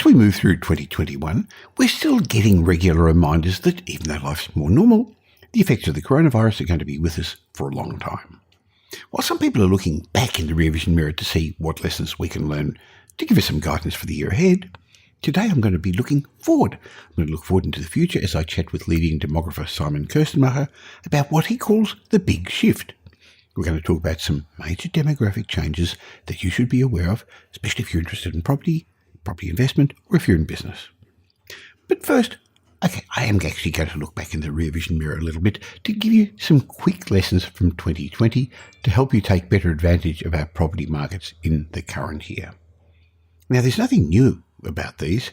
As we move through 2021, we're still getting regular reminders that even though life's more normal, the effects of the coronavirus are going to be with us for a long time. While some people are looking back in the rear vision mirror to see what lessons we can learn to give us some guidance for the year ahead, today I'm going to be looking forward. I'm going to look forward into the future as I chat with leading demographer Simon Kuestenmacher about what he calls the big shift. We're going to talk about some major demographic changes that you should be aware of, especially if you're interested in property investment, or if you're in business. But first, I am actually going to look back in the rear vision mirror a little bit to give you some quick lessons from 2020 to help you take better advantage of our property markets in the current year. Now, there's nothing new about these,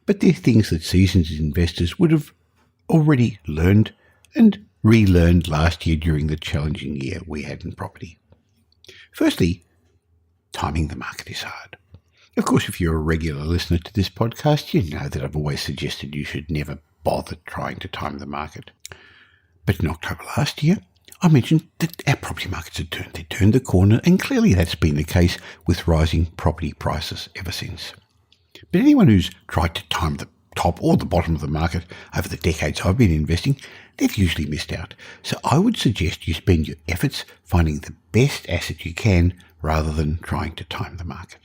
but they're things that seasoned investors would have already learned and relearned last year during the challenging year we had in property. Firstly, timing the market is hard. Of course, if you're a regular listener to this podcast, you know that I've always suggested you should never bother trying to time the market. But in October last year, I mentioned that our property markets had turned. They turned the corner, and clearly that's been the case with rising property prices ever since. But anyone who's tried to time the top or the bottom of the market over the decades I've been investing, they've usually missed out. So I would suggest you spend your efforts finding the best asset you can rather than trying to time the market.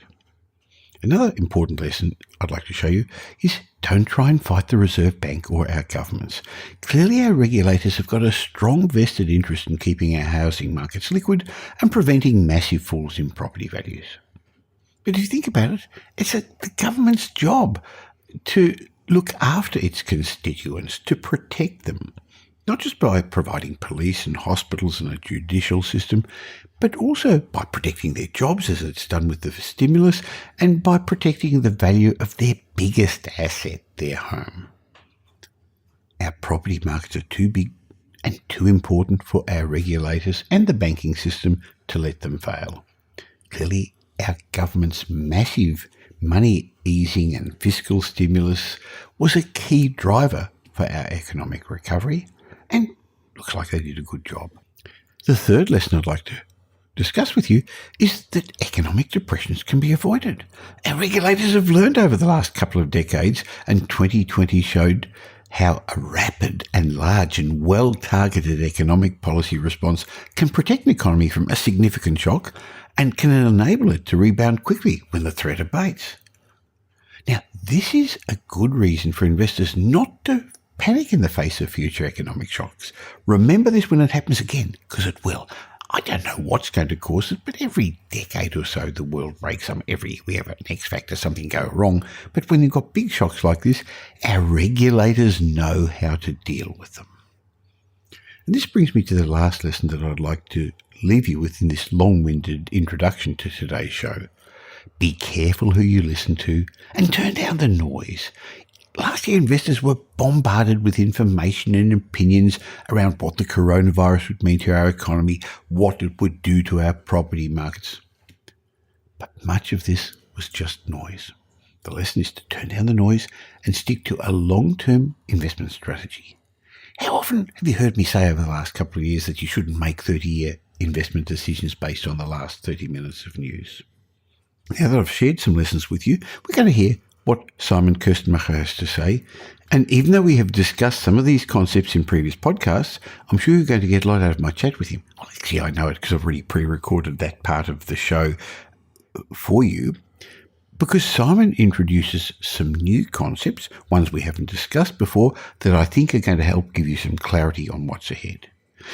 Another important lesson I'd like to show you is don't try and fight the Reserve Bank or our governments. Clearly our regulators have got a strong vested interest in keeping our housing markets liquid and preventing massive falls in property values. But if you think about it, it's the government's job to look after its constituents, to protect them, not just by providing police and hospitals and a judicial system, but also by protecting their jobs as it's done with the stimulus and by protecting the value of their biggest asset, their home. Our property markets are too big and too important for our regulators and the banking system to let them fail. Clearly, our government's massive money easing and fiscal stimulus was a key driver for our economic recovery, and looks like they did a good job. The third lesson I'd like to discuss with you is that economic depressions can be avoided. Our regulators have learned over the last couple of decades, and 2020 showed how a rapid and large and well-targeted economic policy response can protect an economy from a significant shock and can enable it to rebound quickly when the threat abates. Now, this is a good reason for investors not to panic in the face of future economic shocks. Remember this when it happens again, because it will. I don't know what's going to cause it, but every decade or so the world breaks. We have an X factor, something go wrong. But when you've got big shocks like this, our regulators know how to deal with them. And this brings me to the last lesson that I'd like to leave you with in this long-winded introduction to today's show. Be careful who you listen to and turn down the noise. Last year, investors were bombarded with information and opinions around what the coronavirus would mean to our economy, what it would do to our property markets. But much of this was just noise. The lesson is to turn down the noise and stick to a long-term investment strategy. How often have you heard me say over the last couple of years that you shouldn't make 30-year investment decisions based on the last 30 minutes of news? Now that I've shared some lessons with you, we're going to hear what Simon Kuestenmacher has to say. And even though we have discussed some of these concepts in previous podcasts, I'm sure you're going to get a lot out of my chat with him. Well, actually, I know it because I've already pre-recorded that part of the show for you, because Simon introduces some new concepts, ones we haven't discussed before, that I think are going to help give you some clarity on what's ahead.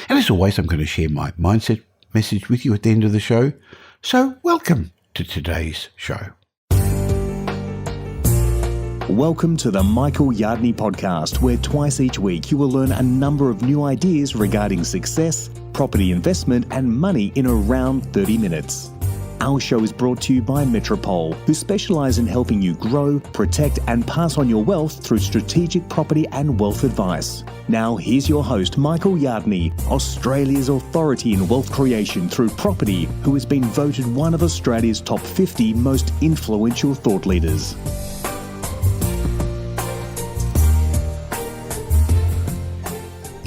And as always, I'm going to share my mindset message with you at the end of the show. So welcome to today's show. Welcome to the Michael Yardney podcast, where twice each week you will learn a number of new ideas regarding success, property investment and money in around 30 minutes. Our show is brought to you by Metropole, who specialise in helping you grow, protect and pass on your wealth through strategic property and wealth advice. Now here's your host, Michael Yardney, Australia's authority in wealth creation through property, who has been voted one of Australia's top 50 most influential thought leaders.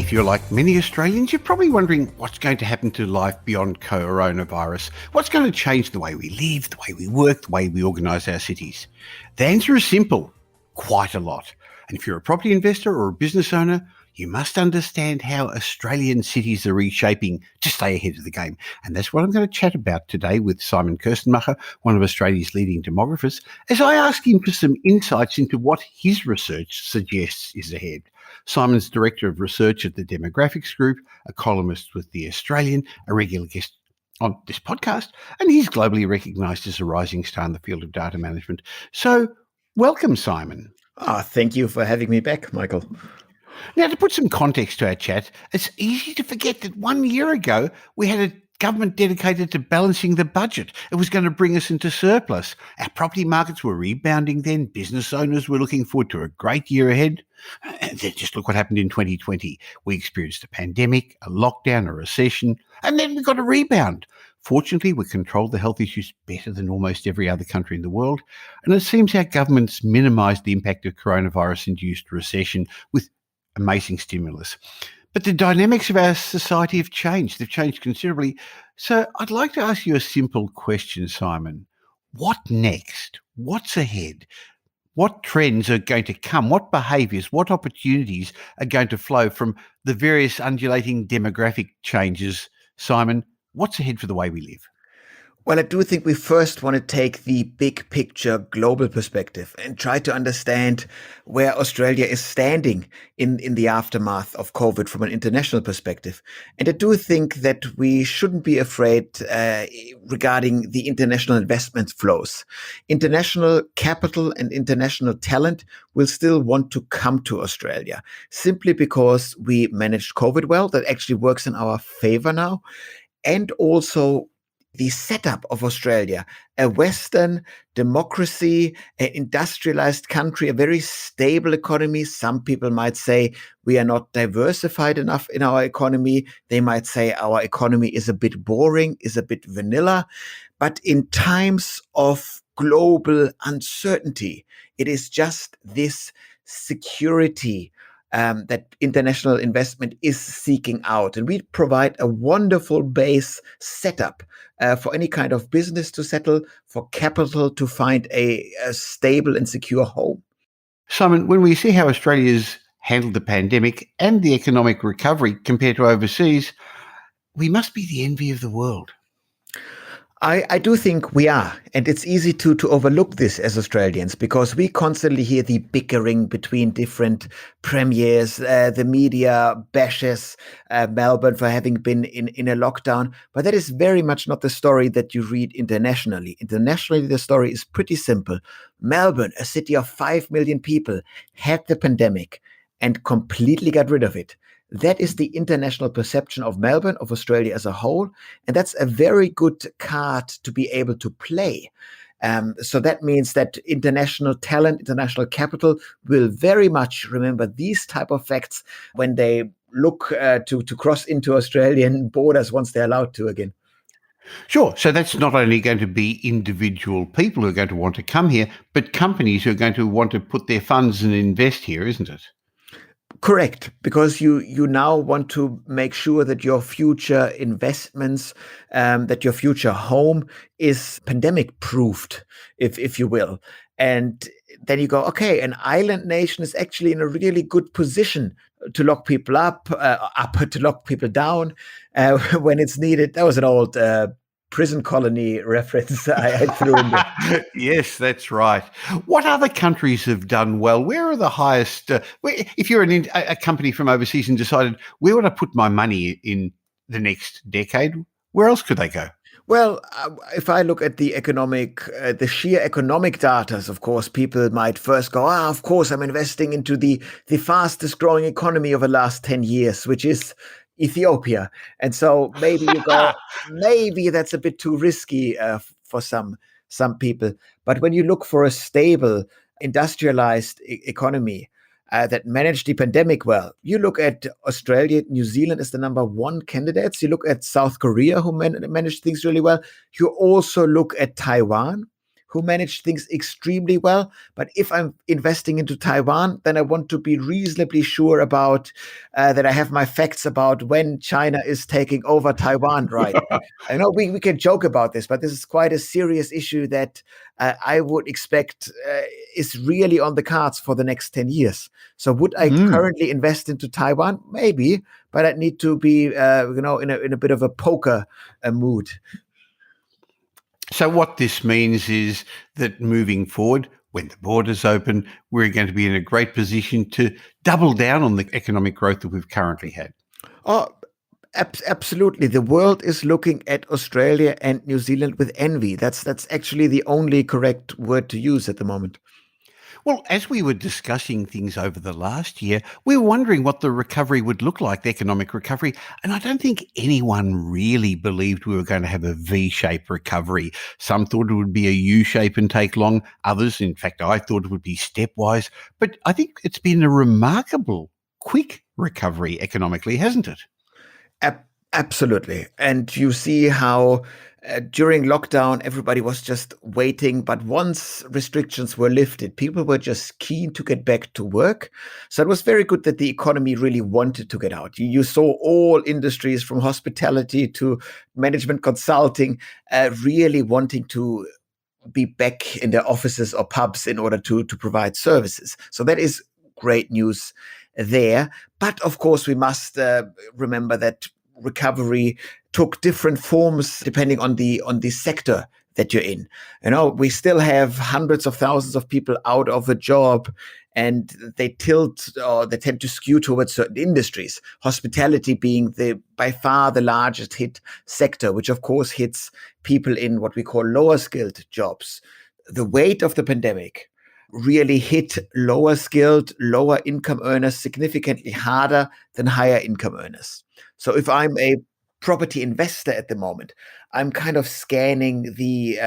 If you're like many Australians, you're probably wondering what's going to happen to life beyond coronavirus. What's going to change the way we live, the way we work, the way we organise our cities? The answer is simple. quite a lot. And if you're a property investor or a business owner, you must understand how Australian cities are reshaping to stay ahead of the game. And that's what I'm going to chat about today with Simon Kuestenmacher, one of Australia's leading demographers, as I ask him for some insights into what his research suggests is ahead. Simon's Director of Research at the Demographics Group, a columnist with The Australian, a regular guest on this podcast, and he's globally recognised as a rising star in the field of data management. So, welcome, Simon. Thank you for having me back, Michael. Now, to put some context to our chat, it's easy to forget that 1 year ago we had a government dedicated to balancing the budget. It was going to bring us into surplus. Our property markets were rebounding then. Business owners were looking forward to a great year ahead. And then just look what happened in 2020. We experienced a pandemic, a lockdown, a recession, and then we got a rebound. Fortunately, we controlled the health issues better than almost every other country in the world, and it seems our governments minimised the impact of coronavirus-induced recession with amazing stimulus. But the dynamics of our society have changed. They've changed considerably. So I'd like to ask you a simple question, Simon. What next? What's ahead? What trends are going to come? What behaviours, what opportunities are going to flow from the various undulating demographic changes? Simon, what's ahead for the way we live? Well, I do think we first want to take the big picture global perspective and try to understand where Australia is standing in the aftermath of COVID from an international perspective. And I do think that we shouldn't be afraid regarding the international investment flows. International capital and international talent will still want to come to Australia simply because we managed COVID well. That actually works in our favor now. And also the setup of Australia, a Western democracy, an industrialized country, a very stable economy. Some people might say we are not diversified enough in our economy. They might say our economy is a bit boring, is a bit vanilla. But in times of global uncertainty, it is just this security that international investment is seeking out. And we provide a wonderful base setup for any kind of business to settle, for capital to find a stable and secure home. Simon, when we see how Australia's handled the pandemic and the economic recovery compared to overseas, we must be the envy of the world. I do think we are. And it's easy to overlook this as Australians because we constantly hear the bickering between different premiers. The media bashes Melbourne for having been in a lockdown. But that is very much not the story that you read internationally. Internationally, the story is pretty simple. Melbourne, a city of 5 million people, had the pandemic and completely got rid of it. That is the international perception of Melbourne, of Australia as a whole. And that's a very good card to be able to play. So that means that international talent, international capital will very much remember these type of facts when they look to cross into Australian borders once they're allowed to again. Sure. So that's not only going to be individual people who are going to want to come here, but companies who are going to want to put their funds and invest here, isn't it? Correct, because you now want to make sure that your future investments, that your future home is pandemic proofed, if you will. And then you go, okay, an island nation is actually in a really good position to lock people up to lock people down when it's needed. That was an old prison colony reference I threw in there. Yes, that's right. What other countries have done well? Where are the highest? If you're a company from overseas and decided, where would I put my money in the next decade? Where else could they go? Well, if I look at the sheer economic data, of course, people might first go, of course, I'm investing into the fastest growing economy of the last 10 years, which is Ethiopia. And so maybe you go, maybe that's a bit too risky for some people. But when you look for a stable, industrialized economy that managed the pandemic well, you look at Australia, New Zealand as the number one candidates. You look at South Korea, who managed things really well. You also look at Taiwan, who managed things extremely well. But if I'm investing into Taiwan, then I want to be reasonably sure about that I have my facts about when China is taking over Taiwan, right? I know we can joke about this, but this is quite a serious issue that I would expect is really on the cards for the next 10 years. So would I currently invest into Taiwan? Maybe, but I'd need to be, in a bit of a poker mood. So what this means is that moving forward, when the borders open, we're going to be in a great position to double down on the economic growth that we've currently had. Oh, absolutely. The world is looking at Australia and New Zealand with envy. That's actually the only correct word to use at the moment. Well, as we were discussing things over the last year, we were wondering what the recovery would look like, the economic recovery. And I don't think anyone really believed we were going to have a V-shaped recovery. Some thought it would be a U-shape and take long. Others, in fact, I thought it would be stepwise. But I think it's been a remarkable, quick recovery economically, hasn't it? Absolutely. And you see how during lockdown, everybody was just waiting. But once restrictions were lifted, people were just keen to get back to work. So it was very good that the economy really wanted to get out. You saw all industries from hospitality to management consulting really wanting to be back in their offices or pubs in order to provide services. So that is great news there. But of course, we must remember that recovery took different forms depending on the sector that you're in. We still have hundreds of thousands of people out of a job, and they tend to skew towards certain industries. Hospitality being by far the largest hit sector, which of course hits people in what we call lower skilled jobs. The weight of the pandemic really hit lower skilled, lower income earners significantly harder than higher income earners. So if I'm a property investor at the moment, I'm kind of scanning the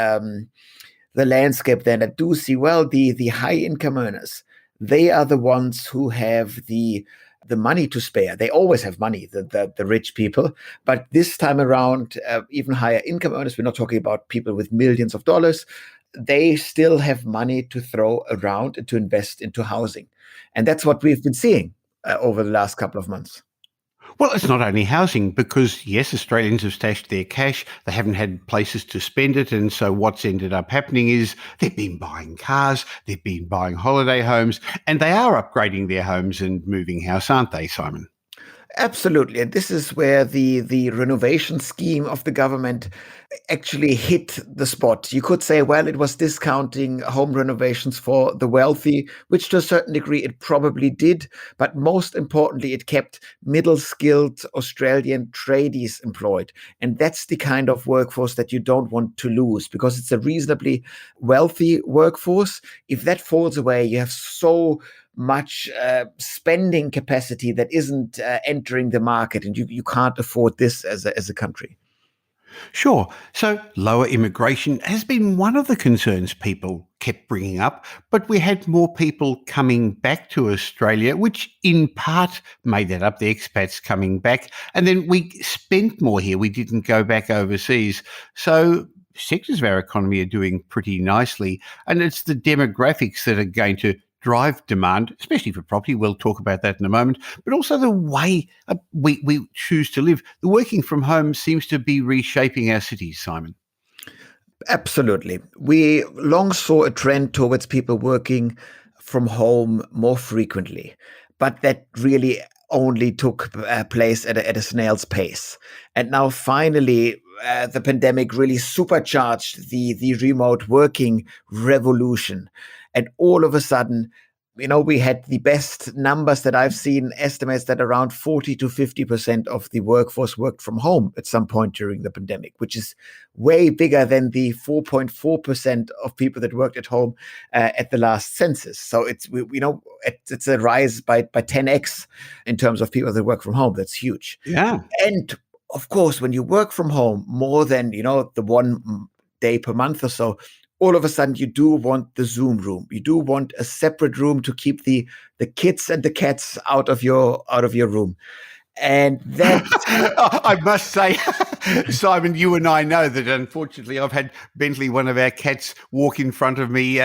landscape then. I do see, well, the high income earners, they are the ones who have the money to spare. They always have money, the rich people. But this time around, even higher income earners, we're not talking about people with millions of dollars, they still have money to throw around and to invest into housing. And that's what we've been seeing over the last couple of months. Well, it's not only housing because, yes, Australians have stashed their cash. They haven't had places to spend it. And so what's ended up happening is they've been buying cars, they've been buying holiday homes, and they are upgrading their homes and moving house, aren't they, Simon? Absolutely. And this is where the renovation scheme of the government actually hit the spot. You could say, well, it was discounting home renovations for the wealthy, which to a certain degree it probably did. But most importantly, it kept middle-skilled Australian tradies employed. And that's the kind of workforce that you don't want to lose because it's a reasonably wealthy workforce. If that falls away, you have so much spending capacity that isn't entering the market, and you can't afford this as a country. Sure. So lower immigration has been one of the concerns people kept bringing up, but we had more people coming back to Australia, which in part made that up, the expats coming back. And then we spent more here. We didn't go back overseas. So sectors of our economy are doing pretty nicely. And it's the demographics that are going to drive demand, especially for property. We'll talk about that in a moment, but also the way we choose to live. The working from home seems to be reshaping our cities, Simon. Absolutely. We long saw a trend towards people working from home more frequently, but that really only took place at a snail's pace. And now finally, the pandemic really supercharged the remote working revolution. And all of a sudden, we had the best numbers that I've seen, estimates that around 40 to 50% of the workforce worked from home at some point during the pandemic, which is way bigger than the 4.4% of people that worked at home at the last census. So it's a rise by 10x in terms of people that work from home. That's huge. Yeah. And of course, when you work from home more than, the 1 day per month or so, all of a sudden you do want the Zoom room. You do want a separate room to keep the kids and the cats out of your room. And that I must say, Simon, you and I know that unfortunately I've had Bentley, one of our cats, walk in front of me,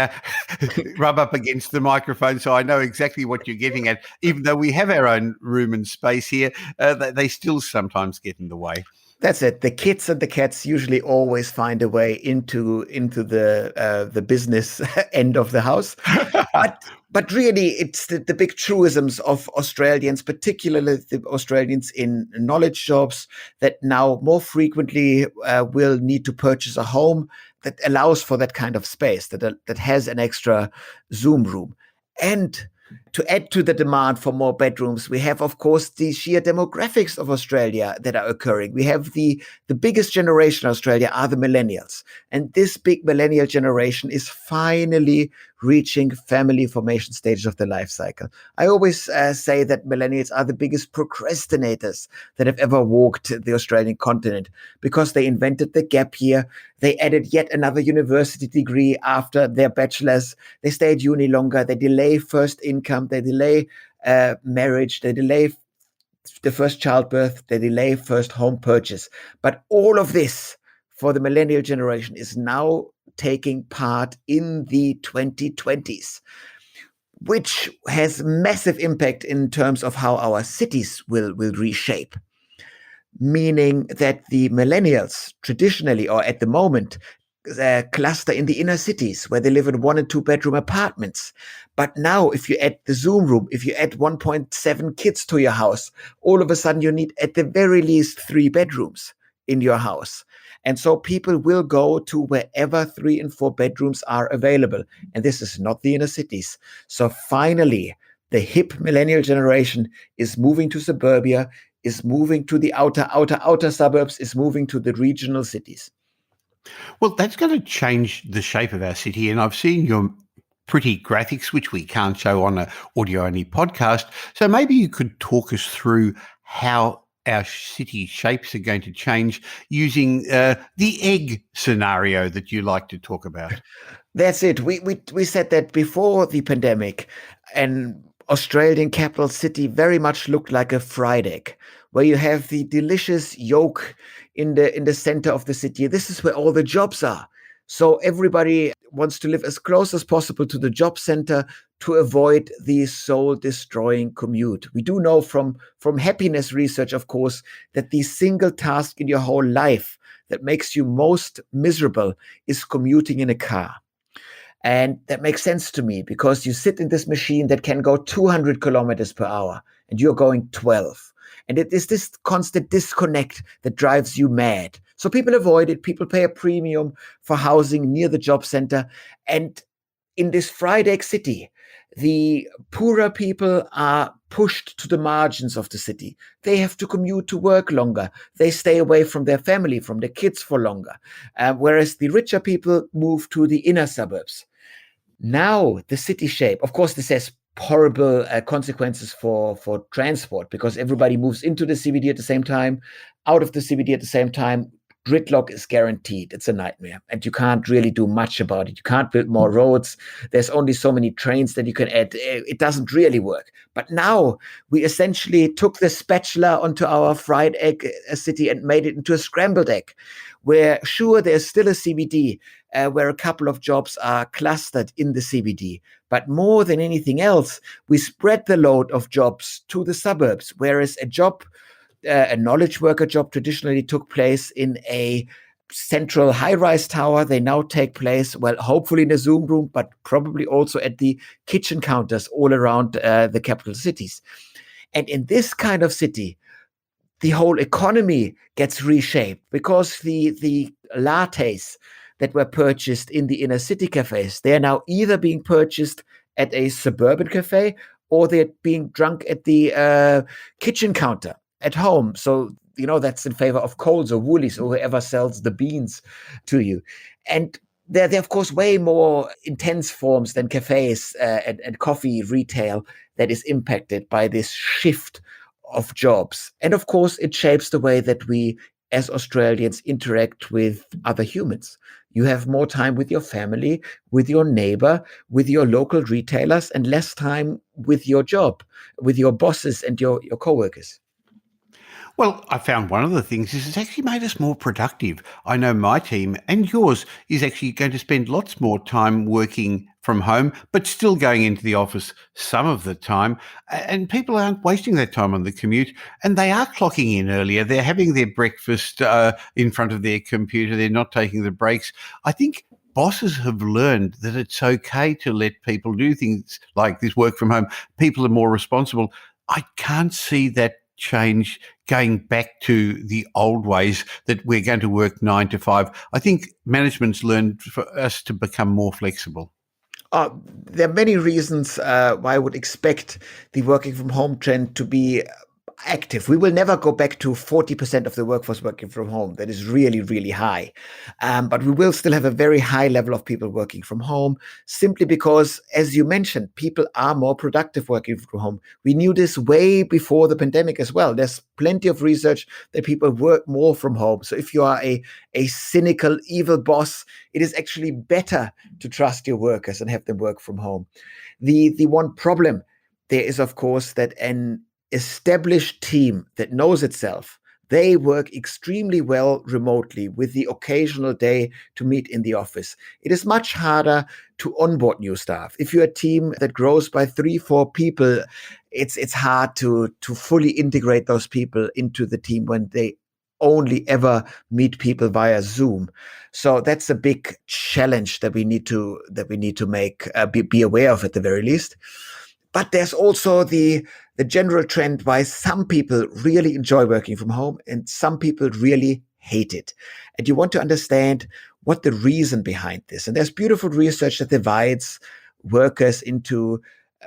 rub up against the microphone, so I know exactly what you're getting at. Even though we have our own room and space here, they still sometimes get in the way. That's it. The kids and the cats usually always find a way into the business end of the house. But really, it's the big truisms of Australians, particularly the Australians in knowledge jobs, that now more frequently will need to purchase a home that allows for that kind of space, that has an extra Zoom room. And to add to the demand for more bedrooms, we have, of course, the sheer demographics of Australia that are occurring. We have the biggest generation in Australia are the millennials. And this big millennial generation is finally reaching family formation stages of the life cycle. I always say that millennials are the biggest procrastinators that have ever walked the Australian continent, because they invented the gap year. They added yet another university degree after their bachelor's. They stay at uni longer. They delay first income. They delay marriage. They delay the first childbirth. They delay first home purchase. But all of this for the millennial generation is now taking part in the 2020s, which has massive impact in terms of how our cities will reshape. Meaning that the millennials traditionally, or at the moment, cluster in the inner cities where they live in 1 and 2 bedroom apartments. But now, if you add the Zoom room, if you add 1.7 kids to your house, all of a sudden you need at the very least 3 bedrooms in your house. And so people will go to wherever 3 and 4 bedrooms are available. And this is not the inner cities. So finally, the hip millennial generation is moving to suburbia, is moving to the outer suburbs, is moving to the regional cities. Well, that's going to change the shape of our city. And I've seen your pretty graphics, which we can't show on an audio-only podcast. So maybe you could talk us through how our city shapes are going to change using the egg scenario that you like to talk about. That's it. We said that before the pandemic, an Australian capital city very much looked like a fried egg, where you have the delicious yolk in the center of the city. This is where all the jobs are. So everybody wants to live as close as possible to the job center to avoid the soul-destroying commute. We do know from happiness research, of course, that the single task in your whole life that makes you most miserable is commuting in a car. And that makes sense to me, because you sit in this machine that can go 200 kilometers per hour and you're going 12. And it is this constant disconnect that drives you mad. So people avoid it. People pay a premium for housing near the job center. And in this fried egg city, the poorer people are pushed to the margins of the city. They have to commute to work longer. They stay away from their family, from their kids for longer. Whereas the richer people move to the inner suburbs. Now, the city shape, of course, this has horrible consequences for transport, because everybody moves into the CBD at the same time, out of the CBD at the same time. Gridlock is guaranteed. It's a nightmare. And you can't really do much about it. You can't build more roads. There's only so many trains that you can add. It doesn't really work. But now we essentially took the spatula onto our fried egg city and made it into a scrambled egg, where sure, there's still a CBD, where a couple of jobs are clustered in the CBD. But more than anything else, we spread the load of jobs to the suburbs, whereas a knowledge worker job traditionally took place in a central high-rise tower. They now take place, well, hopefully in a Zoom room, but probably also at the kitchen counters all around the capital cities. And in this kind of city, the whole economy gets reshaped, because the lattes that were purchased in the inner city cafes, they are now either being purchased at a suburban cafe, or they're being drunk at the kitchen counter at home. So, that's in favor of Coles or Woolies or whoever sells the beans to you. And they're of course way more intense forms than cafes and coffee retail that is impacted by this shift of jobs. And of course, it shapes the way that we as Australians interact with other humans. You have more time with your family, with your neighbor, with your local retailers, and less time with your job, with your bosses and your coworkers. Well, I found one of the things is it's actually made us more productive. I know my team and yours is actually going to spend lots more time working from home, but still going into the office some of the time. And people aren't wasting their time on the commute, and they are clocking in earlier. They're having their breakfast in front of their computer. They're not taking the breaks. I think bosses have learned that it's okay to let people do things like this work from home. People are more responsible. I can't see that change going back to the old ways that we're going to work 9 to 5. I think management's learned for us to become more flexible. There are many reasons why I would expect the working from home trend to be active. We will never go back to 40% of the workforce working from home. That is really, really high. But we will still have a very high level of people working from home, simply because, as you mentioned, people are more productive working from home. We knew this way before the pandemic as well. There's plenty of research that people work more from home. So if you are a cynical, evil boss, it is actually better to trust your workers and have them work from home. The one problem there is, of course, that an established team that knows itself, they work extremely well remotely with the occasional day to meet in the office. It is much harder to onboard new staff. If you're a team that grows by 3, 4 people, it's hard to fully integrate those people into the team when they only ever meet people via Zoom. So that's a big challenge that we need to make be aware of at the very least. But there's also the general trend why some people really enjoy working from home and some people really hate it. And you want to understand what the reason behind this. And there's beautiful research that divides workers into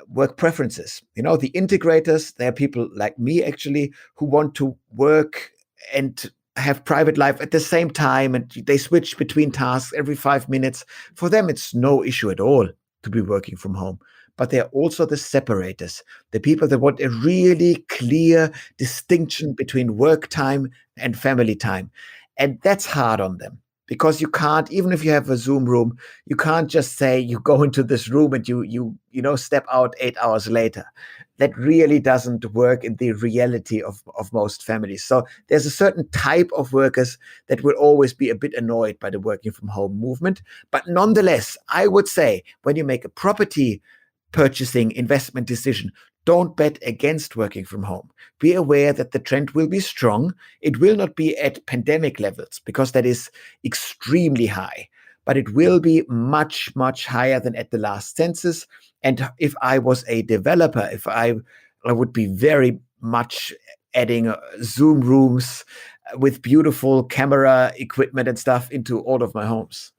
work preferences. You know, the integrators, they're people like me actually who want to work and have private life at the same time, and they switch between tasks every 5 minutes. For them, it's no issue at all to be working from home. But they're also the separators, the people that want a really clear distinction between work time and family time. And that's hard on them because you can't, even if you have a Zoom room, you can't just say you go into this room and you step out 8 hours later. That really doesn't work in the reality of most families. So there's a certain type of workers that will always be a bit annoyed by the working from home movement. But nonetheless, I would say when you make a property purchasing investment decision, don't bet against working from home. Be aware that the trend will be strong. It will not be at pandemic levels because that is extremely high, but it will be much, much higher than at the last census. And if I was a developer, if I would be very much adding Zoom rooms with beautiful camera equipment and stuff into all of my homes.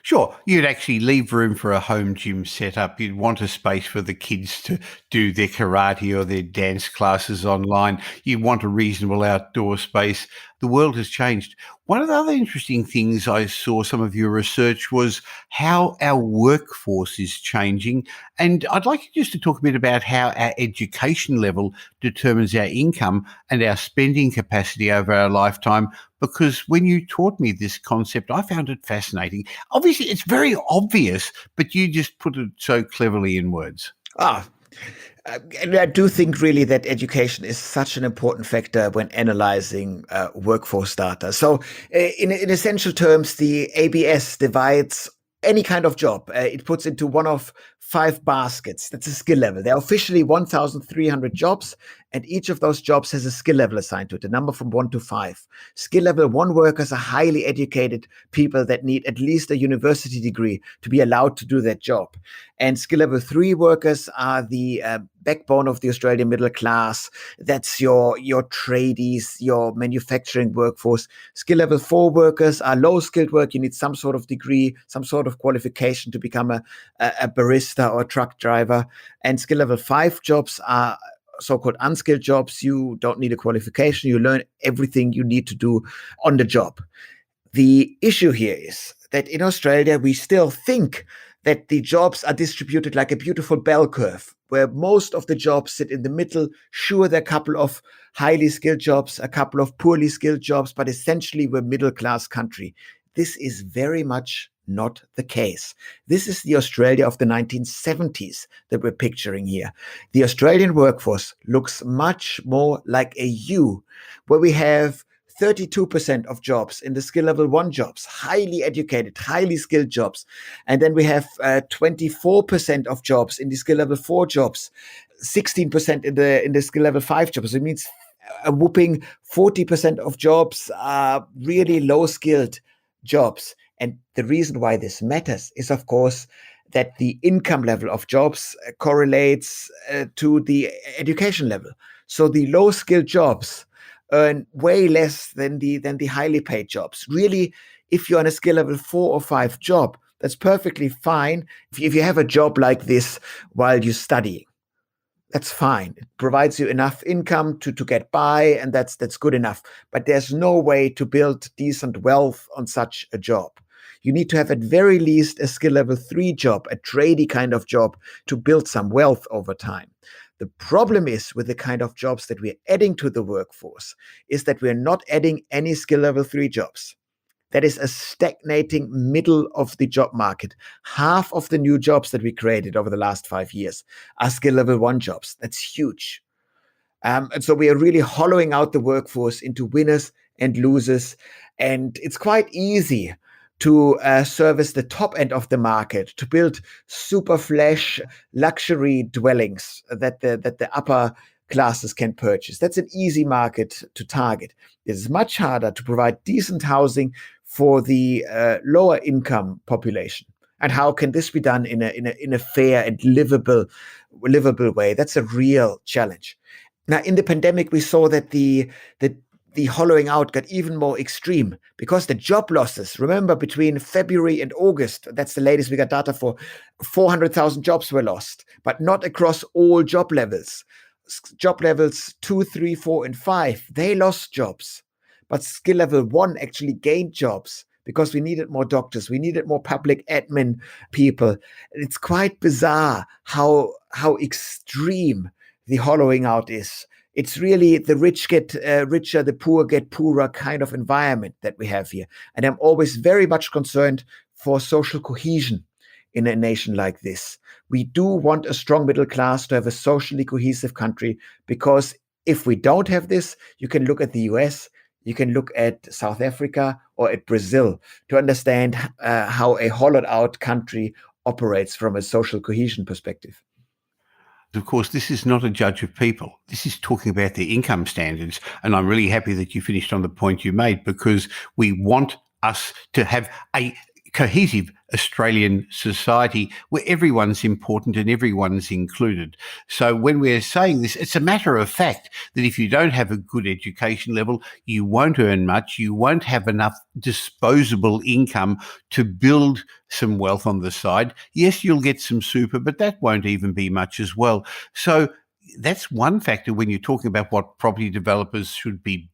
Sure, you'd actually leave room for a home gym setup. You'd want a space for the kids to do their karate or their dance classes online. You want a reasonable outdoor space. The world has changed. One of the other interesting things I saw some of your research was how our workforce is changing. And I'd like you just to talk a bit about how our education level determines our income and our spending capacity over our lifetime. Because when you taught me this concept, I found it fascinating. Obviously, it's very obvious, but you just put it so cleverly in words. And I do think really that education is such an important factor when analyzing workforce data. So in essential terms, the ABS divides any kind of job. It puts into one of 5 baskets. That's a skill level. There are officially 1,300 jobs, and each of those jobs has a skill level assigned to it, a number from 1 to 5. Skill level 1 workers are highly educated people that need at least a university degree to be allowed to do that job. And skill level 3 workers are the backbone of the Australian middle class. That's your tradies, your manufacturing workforce. Skill level 4 workers are low skilled work. You need some sort of degree, some sort of qualification to become a barista or a truck driver. And skill level 5 jobs are so-called unskilled jobs. You don't need a qualification. You learn everything you need to do on the job. The issue here is that in Australia, we still think that the jobs are distributed like a beautiful bell curve, where most of the jobs sit in the middle. Sure, there are a couple of highly skilled jobs, a couple of poorly skilled jobs, but essentially we're a middle-class country. This is very much not the case. This is the Australia of the 1970s that we're picturing here. The Australian workforce looks much more like a U, where we have 32% of jobs in the skill level 1 jobs, highly educated, highly skilled jobs. And then we have 24% of jobs in the skill level 4 jobs, 16% in the skill level 5 jobs. It means a whooping 40% of jobs are really low skilled jobs. And the reason why this matters is, of course, that the income level of jobs correlates to the education level. So the low skilled jobs earn way less than the highly paid jobs. Really, if you're on a skill level 4 or 5 job, that's perfectly fine. If you have a job like this while you're studying, that's fine. It provides you enough income to get by, and that's good enough. But there's no way to build decent wealth on such a job. You need to have at very least a skill level 3 job, a tradey kind of job, to build some wealth over time. The problem is with the kind of jobs that we're adding to the workforce is that we're not adding any skill level 3 jobs. That is a stagnating middle of the job market. Half of the new jobs that we created over the last 5 years are skill level 1 jobs. That's huge. And so we are really hollowing out the workforce into winners and losers. And it's quite easy to service the top end of the market, to build super flash luxury dwellings that the upper classes can purchase. That's an easy market to target. It is much harder to provide decent housing for the lower income population. And how can this be done in a fair and livable way? That's a real challenge. Now, in the pandemic, we saw that the hollowing out got even more extreme because the job losses, remember, between February and August, that's the latest we got data for, 400,000 jobs were lost, but not across all job levels. Job levels 2, 3, 4, and 5, they lost jobs. But skill level 1 actually gained jobs because we needed more doctors, we needed more public admin people. It's quite bizarre how extreme the hollowing out is. It's really the rich get richer, the poor get poorer kind of environment that we have here. And I'm always very much concerned for social cohesion in a nation like this. We do want a strong middle class to have a socially cohesive country, because if we don't have this, you can look at the US, you can look at South Africa or at Brazil to understand how a hollowed out country operates from a social cohesion perspective. Of course, this is not a judge of people. This is talking about their income standards. And I'm really happy that you finished on the point you made, because we want us to have a cohesive Australian society where everyone's important and everyone's included. So when we're saying this, it's a matter of fact that if you don't have a good education level, you won't earn much, you won't have enough disposable income to build some wealth on the side. Yes, you'll get some super, but that won't even be much as well. So that's one factor when you're talking about what property developers should be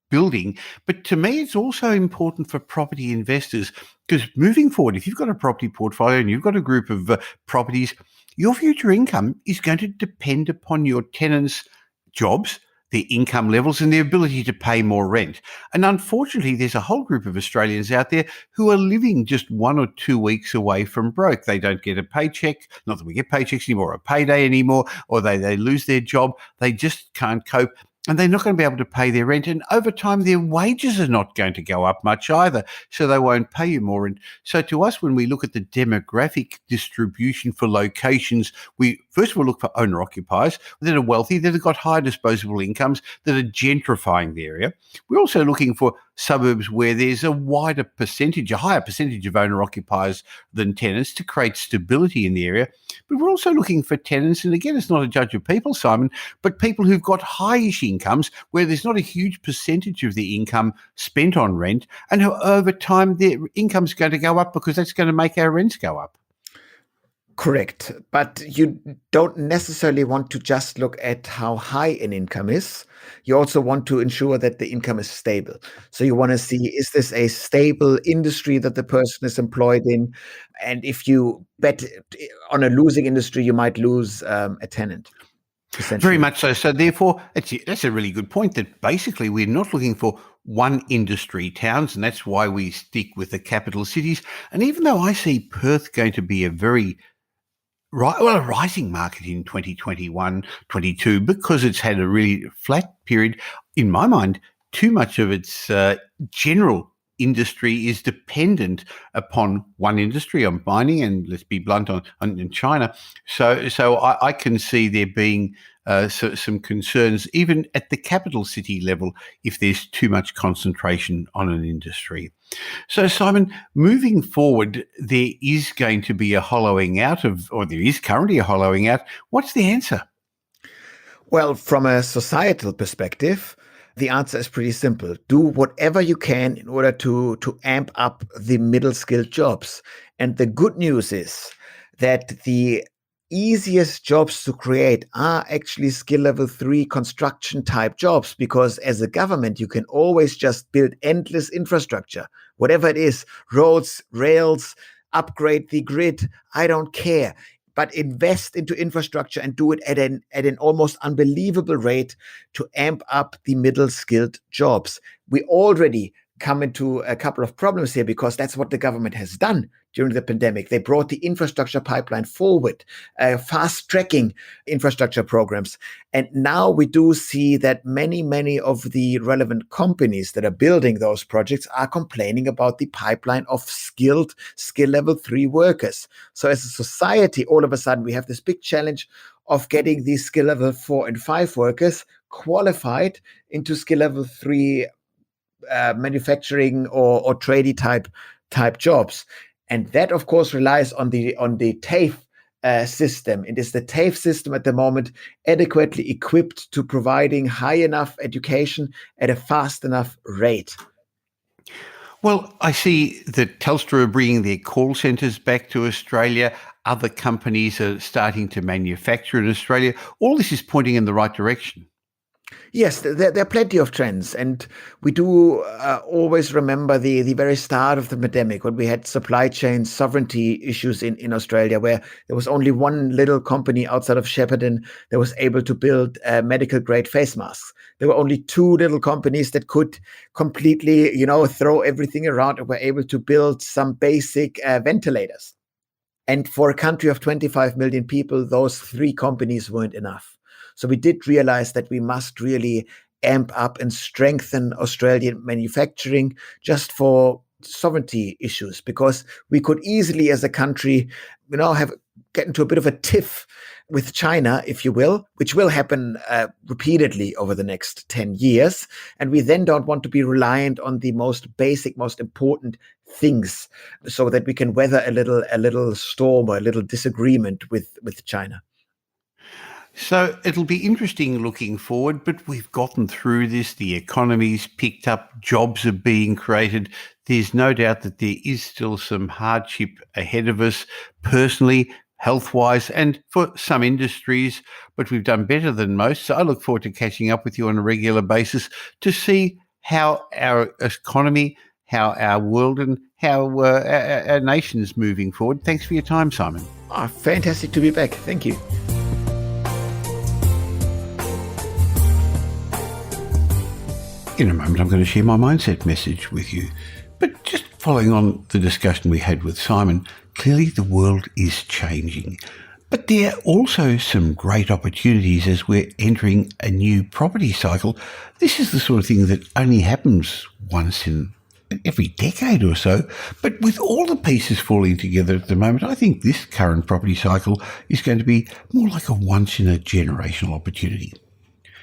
building. But to me, it's also important for property investors, because moving forward, if you've got a property portfolio and you've got a group of properties, your future income is going to depend upon your tenants' jobs, their income levels, and their ability to pay more rent. And unfortunately, there's a whole group of Australians out there who are living just 1 or 2 weeks away from broke. They don't get a paycheck, not that we get paychecks anymore, or a payday anymore, or they lose their job. They just can't cope. And they're not going to be able to pay their rent. And over time, their wages are not going to go up much either. So they won't pay you more. And so to us, when we look at the demographic distribution for locations, we first of all look for owner-occupiers that are wealthy, that have got high disposable incomes, that are gentrifying the area. We're also looking for suburbs where there's a higher percentage of owner-occupiers than tenants, to create stability in the area. But we're also looking for tenants, and again, it's not a judge of people, Simon, but people who've got high-ish incomes where there's not a huge percentage of the income spent on rent, and who over time their income's going to go up because that's going to make our rents go up. Correct. But you don't necessarily want to just look at how high an income is. You also want to ensure that the income is stable. So you want to see, is this a stable industry that the person is employed in? And if you bet on a losing industry, you might lose a tenant. Very much so. So therefore, that's a really good point, that basically we're not looking for one industry towns, and that's why we stick with the capital cities. And even though I see Perth going to be a rising market in 2021-22 because it's had a really flat period, in my mind, too much of its general industry is dependent upon one industry, on mining, and let's be blunt, on China. So I can see there being some concerns even at the capital city level if there's too much concentration on an industry. So, Simon, moving forward, there is going to be a hollowing out there is currently a hollowing out. What's the answer? Well, from a societal perspective, the answer is pretty simple. Do whatever you can in order to amp up the middle skilled jobs. And the good news is that the easiest jobs to create are actually skill level 3 construction type jobs, because as a government, you can always just build endless infrastructure, whatever it is, roads, rails, upgrade the grid. I don't care. But invest into infrastructure and do it at an almost unbelievable rate to amp up the middle skilled jobs. We already come into a couple of problems here because that's what the government has done during the pandemic. They brought the infrastructure pipeline forward, fast tracking infrastructure programs. And now we do see that many of the relevant companies that are building those projects are complaining about the pipeline of skill level 3 workers. So as a society, all of a sudden we have this big challenge of getting these skill level 4 and 5 workers qualified into skill level 3 manufacturing or tradie type jobs. And that, of course, relies on the TAFE system. It is the TAFE system at the moment adequately equipped to providing high enough education at a fast enough rate. Well, I see that Telstra are bringing their call centres back to Australia. Other companies are starting to manufacture in Australia. All this is pointing in the right direction. Yes, there are plenty of trends, and we do always remember the very start of the pandemic when we had supply chain sovereignty issues in Australia, where there was only one little company outside of Shepparton that was able to build medical grade face masks. There were only 2 little companies that could completely, throw everything around and were able to build some basic ventilators. And for a country of 25 million people, those 3 companies weren't enough. So we did realize that we must really amp up and strengthen Australian manufacturing just for sovereignty issues, because we could easily, as a country, get into a bit of a tiff with China, if you will, which will happen repeatedly over the next 10 years. And we then don't want to be reliant on the most basic, most important things so that we can weather a little storm or a little disagreement with China. So it'll be interesting looking forward, but we've gotten through this. The economy's picked up, jobs are being created. There's no doubt that there is still some hardship ahead of us personally, health-wise, and for some industries, but we've done better than most. So I look forward to catching up with you on a regular basis to see how our economy, how our world, and how our nation's moving forward. Thanks for your time, Simon. Fantastic to be back. Thank you. In a moment, I'm going to share my mindset message with you. But just following on the discussion we had with Simon, clearly the world is changing. But there are also some great opportunities as we're entering a new property cycle. This is the sort of thing that only happens once in every decade or so. But with all the pieces falling together at the moment, I think this current property cycle is going to be more like a once-in-a-generational opportunity.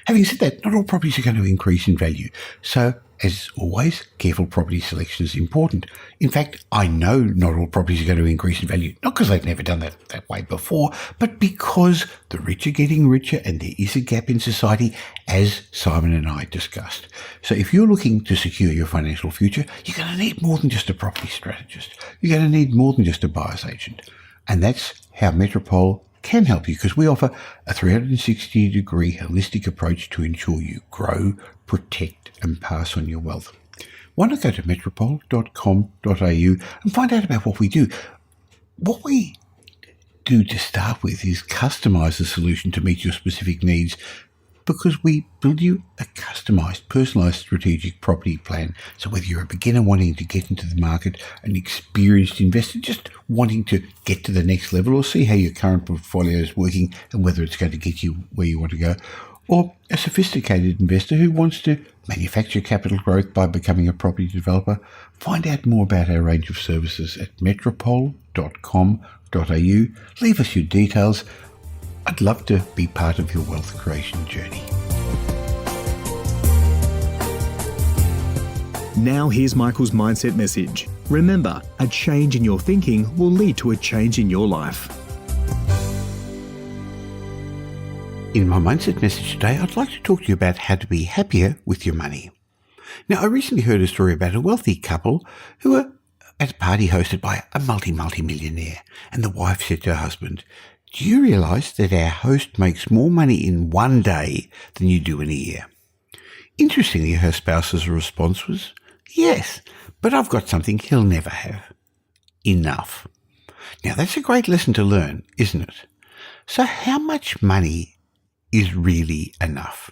Having said that, not all properties are going to increase in value. So, as always, careful property selection is important. In fact, I know not all properties are going to increase in value, not because they've never done that way before, but because the rich are getting richer and there is a gap in society, as Simon and I discussed. So if you're looking to secure your financial future, you're going to need more than just a property strategist. You're going to need more than just a buyer's agent. And that's how Metropole can help you, because we offer a 360-degree holistic approach to ensure you grow, protect and pass on your wealth. Why not go to metropole.com.au and find out about what we do. What we do to start with is customise the solution to meet your specific needs. because we build you a customised, personalised strategic property plan. So whether you're a beginner wanting to get into the market, an experienced investor just wanting to get to the next level or see how your current portfolio is working and whether it's going to get you where you want to go, or a sophisticated investor who wants to manufacture capital growth by becoming a property developer, find out more about our range of services at metropole.com.au. Leave us your details. I'd love to be part of your wealth creation journey. Now here's Michael's mindset message. Remember, a change in your thinking will lead to a change in your life. In my mindset message today, I'd like to talk to you about how to be happier with your money. Now, I recently heard a story about a wealthy couple who were at a party hosted by a multi-millionaire, and the wife said to her husband, "Do you realise that our host makes more money in one day than you do in a year?" Interestingly, her spouse's response was, "Yes, but I've got something he'll never have. Enough." Now, that's a great lesson to learn, isn't it? So how much money is really enough?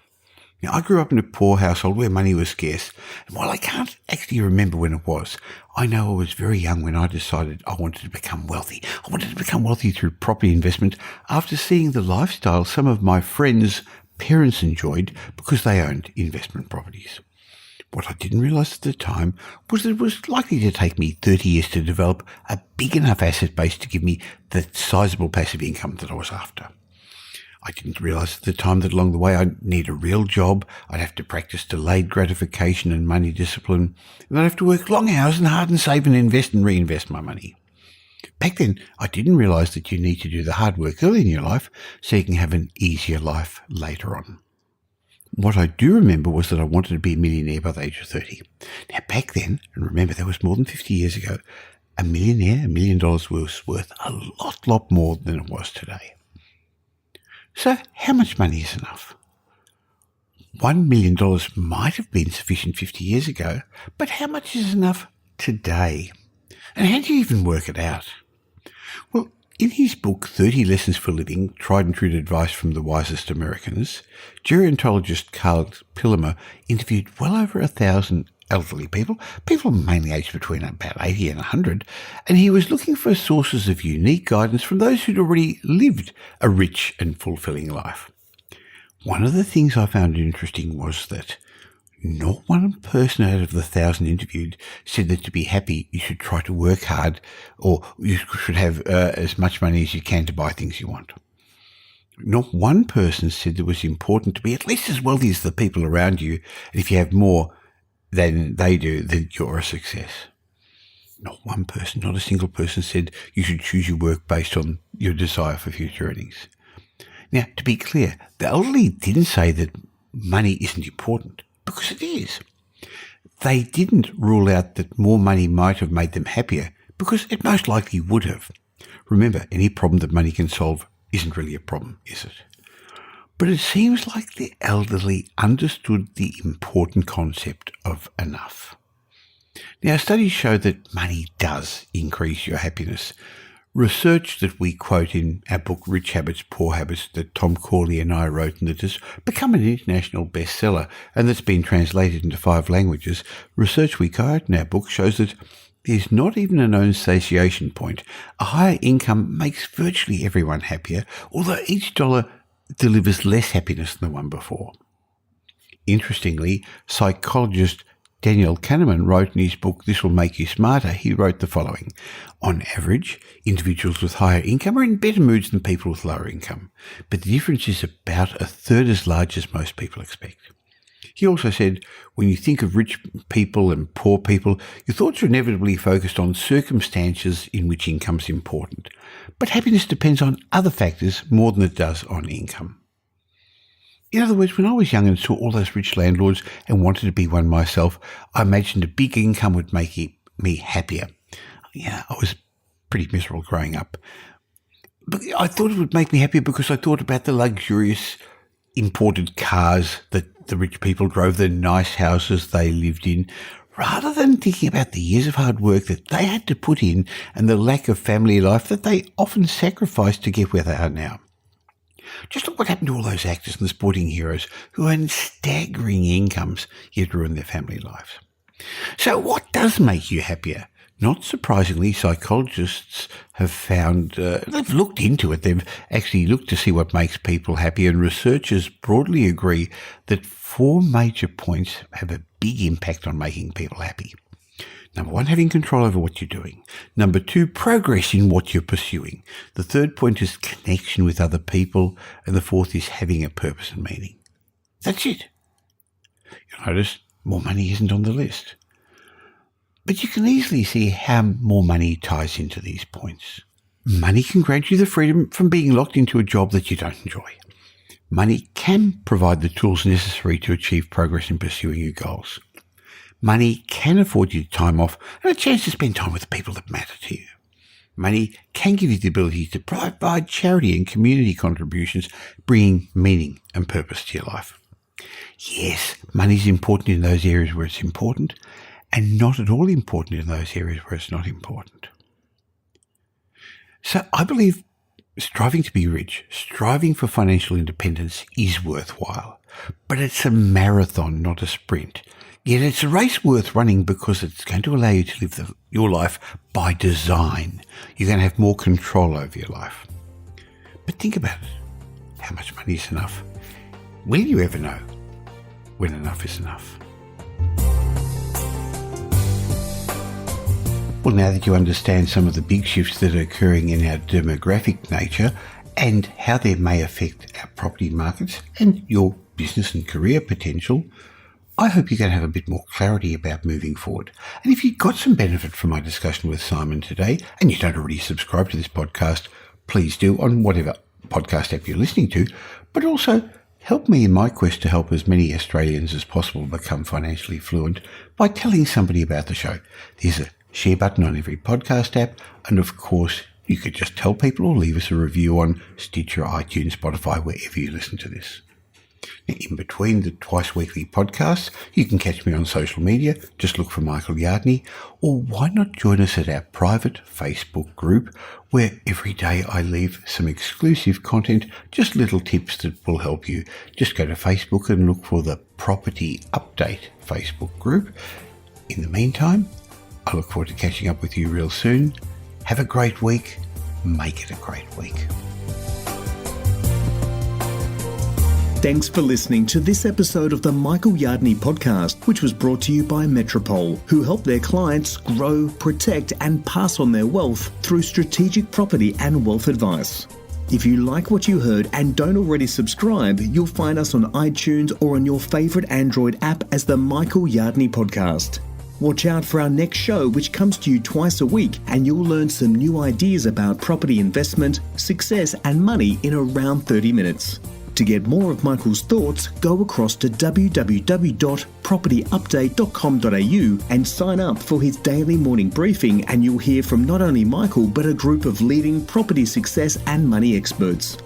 Now, I grew up in a poor household where money was scarce, and while I can't actually remember when it was, I know I was very young when I decided I wanted to become wealthy. I wanted to become wealthy through property investment after seeing the lifestyle some of my friends' parents enjoyed because they owned investment properties. What I didn't realise at the time was that it was likely to take me 30 years to develop a big enough asset base to give me the sizable passive income that I was after. I didn't realise at the time that along the way I'd need a real job, I'd have to practice delayed gratification and money discipline, and I'd have to work long hours and hard and save and invest and reinvest my money. Back then, I didn't realise that you need to do the hard work early in your life so you can have an easier life later on. What I do remember was that I wanted to be a millionaire by the age of 30. Now, back then, and remember that was more than 50 years ago, $1 million was worth a lot more than it was today. So how much money is enough? $1 million might have been sufficient 50 years ago, but how much is enough today? And how do you even work it out? Well, in his book, 30 Lessons for Living, Tried and True Advice from the Wisest Americans, gerontologist Carl Pillemer interviewed well over 1,000 elderly people mainly aged between about 80 and 100, and he was looking for sources of unique guidance from those who'd already lived a rich and fulfilling life. One of the things I found interesting was that not one person out of the 1,000 interviewed said that to be happy you should try to work hard or you should have as much money as you can to buy things you want. Not one person said it was important to be at least as wealthy as the people around you, and if you have more than they do, then you're a success. Not one person, not a single person said you should choose your work based on your desire for future earnings. Now, to be clear, the elderly didn't say that money isn't important, because it is. They didn't rule out that more money might have made them happier, because it most likely would have. Remember, any problem that money can solve isn't really a problem, is it? But it seems like the elderly understood the important concept of enough. Now, studies show that money does increase your happiness. Research that we quote in our book Rich Habits, Poor Habits that Tom Corley and I wrote and that has become an international bestseller and that's been translated into 5 languages, research we quote in our book shows that there's not even a known satiation point. A higher income makes virtually everyone happier, although each dollar delivers less happiness than the one before. Interestingly, psychologist Daniel Kahneman wrote in his book, This Will Make You Smarter, he wrote the following: on average, individuals with higher income are in better moods than people with lower income, but the difference is about a third as large as most people expect. He also said, when you think of rich people and poor people, your thoughts are inevitably focused on circumstances in which income is important. But happiness depends on other factors more than it does on income. In other words, when I was young and saw all those rich landlords and wanted to be one myself, I imagined a big income would make me happier. Yeah, I was pretty miserable growing up. But I thought it would make me happier because I thought about the luxurious imported cars that the rich people drove, the nice houses they lived in, rather than thinking about the years of hard work that they had to put in and the lack of family life that they often sacrificed to get where they are now. Just look what happened to all those actors and the sporting heroes who earn staggering incomes yet ruin their family lives. So what does make you happier? Not surprisingly, psychologists have found, they've looked into it, they've actually looked to see what makes people happy, and researchers broadly agree that 4 major points have a big impact on making people happy. Number 1, having control over what you're doing. Number 2, progress in what you're pursuing. The third point is connection with other people, and the fourth is having a purpose and meaning. That's it. You'll notice more money isn't on the list. But you can easily see how more money ties into these points. Money can grant you the freedom from being locked into a job that you don't enjoy. Money can provide the tools necessary to achieve progress in pursuing your goals. Money can afford you time off and a chance to spend time with the people that matter to you. Money can give you the ability to provide charity and community contributions, bringing meaning and purpose to your life. Yes, money is important in those areas where it's important, and not at all important in those areas where it's not important. So I believe striving to be rich, striving for financial independence is worthwhile, but it's a marathon, not a sprint. Yet it's a race worth running because it's going to allow you to live your life by design. You're going to have more control over your life. But think about it. How much money is enough? Will you ever know when enough is enough? Well, now that you understand some of the big shifts that are occurring in our demographic nature and how they may affect our property markets and your business and career potential, I hope you're going to have a bit more clarity about moving forward. And if you got some benefit from my discussion with Simon today, and you don't already subscribe to this podcast, please do on whatever podcast app you're listening to, but also help me in my quest to help as many Australians as possible become financially fluent by telling somebody about the show. There's a share button on every podcast app, and of course, you could just tell people or leave us a review on Stitcher, iTunes, Spotify, wherever you listen to this. Now, in between the twice-weekly podcasts, you can catch me on social media. Just look for Michael Yardney, or why not join us at our private Facebook group, where every day I leave some exclusive content, just little tips that will help you. Just go to Facebook and look for the Property Update Facebook group. In the meantime, I look forward to catching up with you real soon. Have a great week. Make it a great week. Thanks for listening to this episode of the Michael Yardney podcast, which was brought to you by Metropole, who help their clients grow, protect, and pass on their wealth through strategic property and wealth advice. If you like what you heard and don't already subscribe, you'll find us on iTunes or on your favourite Android app as the Michael Yardney podcast. Watch out for our next show, which comes to you twice a week, and you'll learn some new ideas about property investment, success, and money in around 30 minutes. To get more of Michael's thoughts, go across to www.propertyupdate.com.au and sign up for his daily morning briefing, and you'll hear from not only Michael but a group of leading property success and money experts.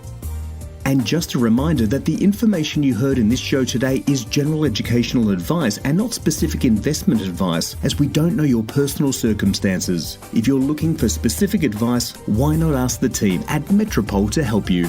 And just a reminder that the information you heard in this show today is general educational advice and not specific investment advice, as we don't know your personal circumstances. If you're looking for specific advice, why not ask the team at Metropole to help you?